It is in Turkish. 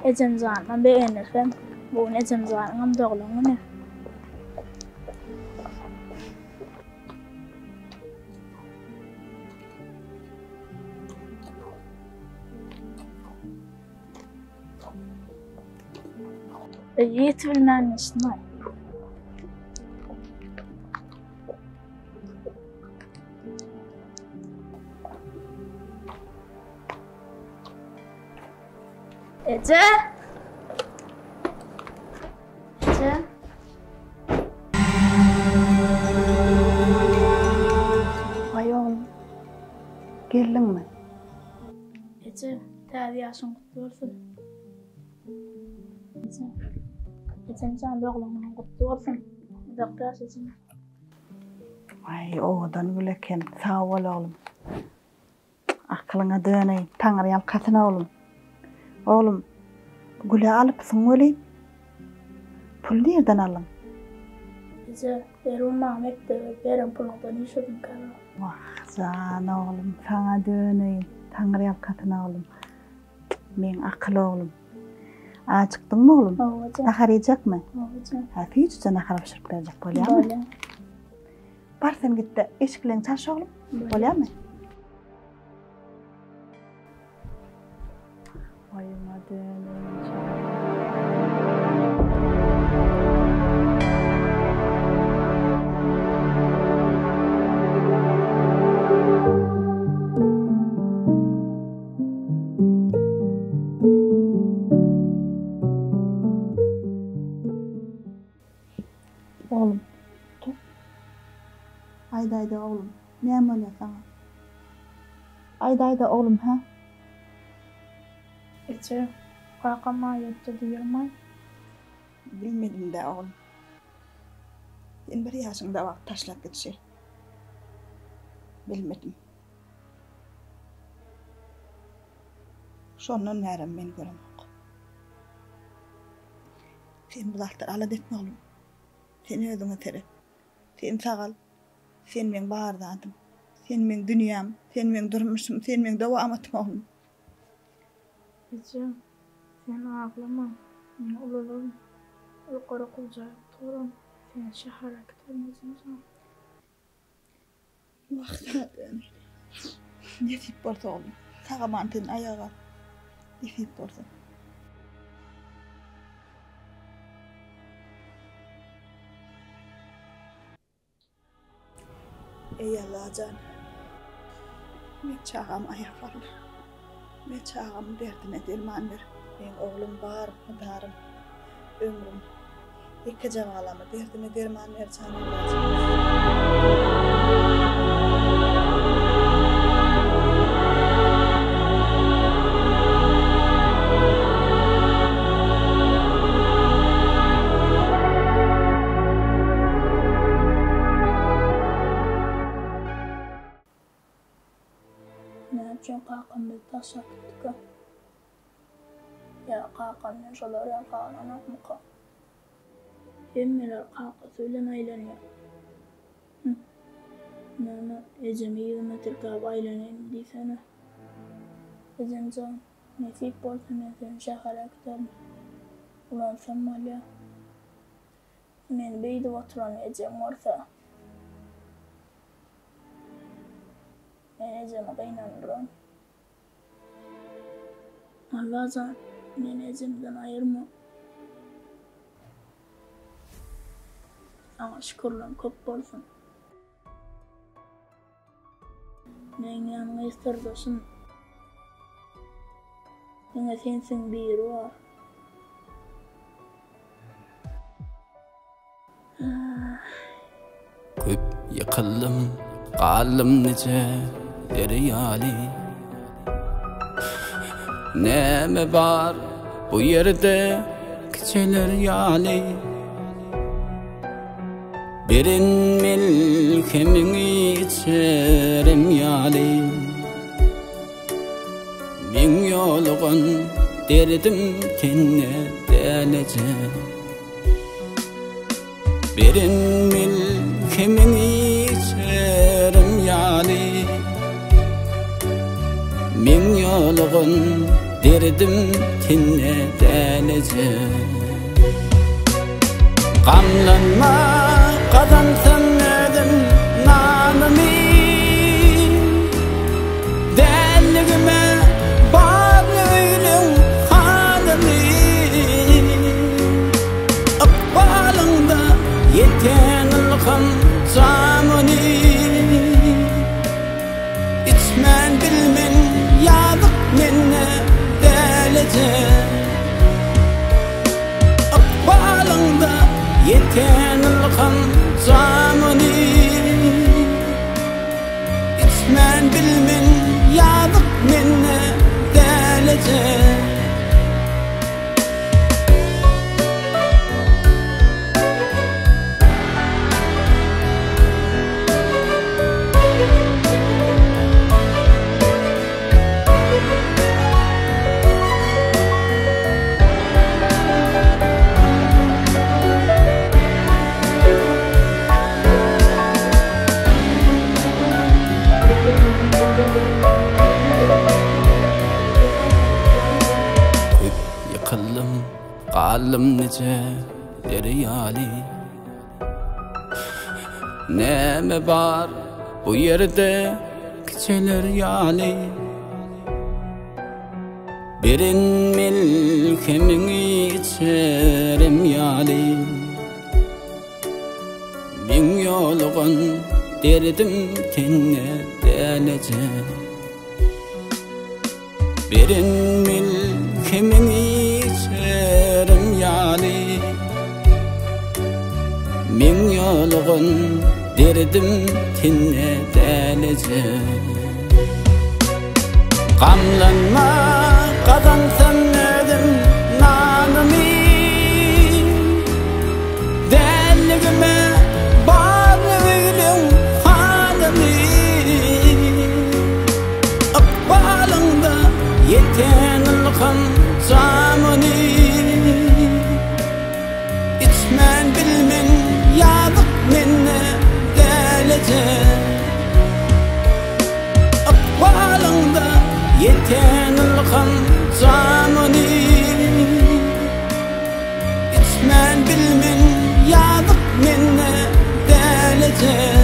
Ecem zandan beğenirsem bugün ecem zandan doğulunu ne? Yiğit bilmem nesin var. Ece? Ece? Vay oğlum. Geldin mi? Ece, tabi yaşın kutlu olsun. Ece, Ecem can doğulunun kutlu olsun. Doktor Ecem. Vay oğdan güleken sağ ol oğlum. Aklına döneyim. Tanrı yalkasına oğlum. Oğlum, güle alıpsın öyle. Pul nereden alın? Ece, Erun Mahmet'te benim pulundan işledim kalan. Vah can oğlum, sana döneyim. Tanrı yalkasına oğlum. Men akıl oğlum. Acıktın mı oğlum? Oğlum. Nahar yiyecek mi? Oğlum. Hafif yüzüne nahar pişirip verecek bolya mı? Böyle. Bar sen gitti. Eşiklerini çalış oğlum. Bolya mı? Vayıma döneyim. Oğlum, dur. Ayda oğlum. Ne oluyor sana? Ayda oğlum ha? Ece, kakama yaptı duyamay. Bilmedim de oğlum. Sen bir yaşında vaqt taşlap gitşi. Bilmedim. Şondan närim men göremek. Sen bu zatlar ala detme oğlum. Sen özüňe tere. Sen sagal. Sen men bardadım. Sen men dünyam. Sen men durmuşum. Sen men dowamatim oğlum. Ece, sen ağlama. Ben olalım. Yukarı kulcayıp durum. Sen şahara gitmezsin sen. Vaqtına dön. Ne tip bolsa oğlum. Sağa mantın ayağa. Ne tip bolsa. Ey Allah can. Ne çağım ayak var. Ne çağım derdine derman ver. Ben oğlum var, darım. Ömrüm. İki cavalama derdine derman ver canım. Ne için kakam bir taşak ettik. Ya kakam ne şolar ya kakam akmaka. Emmiler kaka söylemeyleniyor. Ne Ecem 20 metre kaba aylanayım diysene. Ecem can nesip bolsa men sen şahara giderim. Ulan sen malya. Men beydi oturan Ecem orsa. Men Ecem'e kaynanırım. Allah'tan men Ecem'den ayırma. Ama şükürlüğün köp bolsun. Men yanına istirdosun. Yine sensin biri var. Köp yıkıldım, qaldım nece deryali. Neme var bu yerde kiçiler yali. Birin milkemin içerim yali. Min yolgun derdim kenne delece. Birin milkemin içerim yali. Min yolgun derdim tinne dälece. Gamlanma kazansam ödüm nanımı, dälligime bar öýlüň hanamy. Akbalыңda yeten ılgam zamany, içmen bilmen ýadyk menne dälece. Akbalыңda yeten ılgam zamany, içmen bilmen ýadyk menne dälece. Yıkıldım, kaldım nice deryali. Neme var bu yerde kiçeler yali. Birin milkemini içerim yali. Bin yolgun derdim tenne dälece. Birin milkemini içerim yali. Min yolgun derdim tinne dälece. Gamlanma kazansam ödüm nanamy, dälligime bar öýlüň hanamy. Akbalыңda yeten ılgam zamany, içmen bilmen ýadyk menne dälece. Akbalыңda yeten ılgam zamany, içmen bilmen ýadyk menne dälece.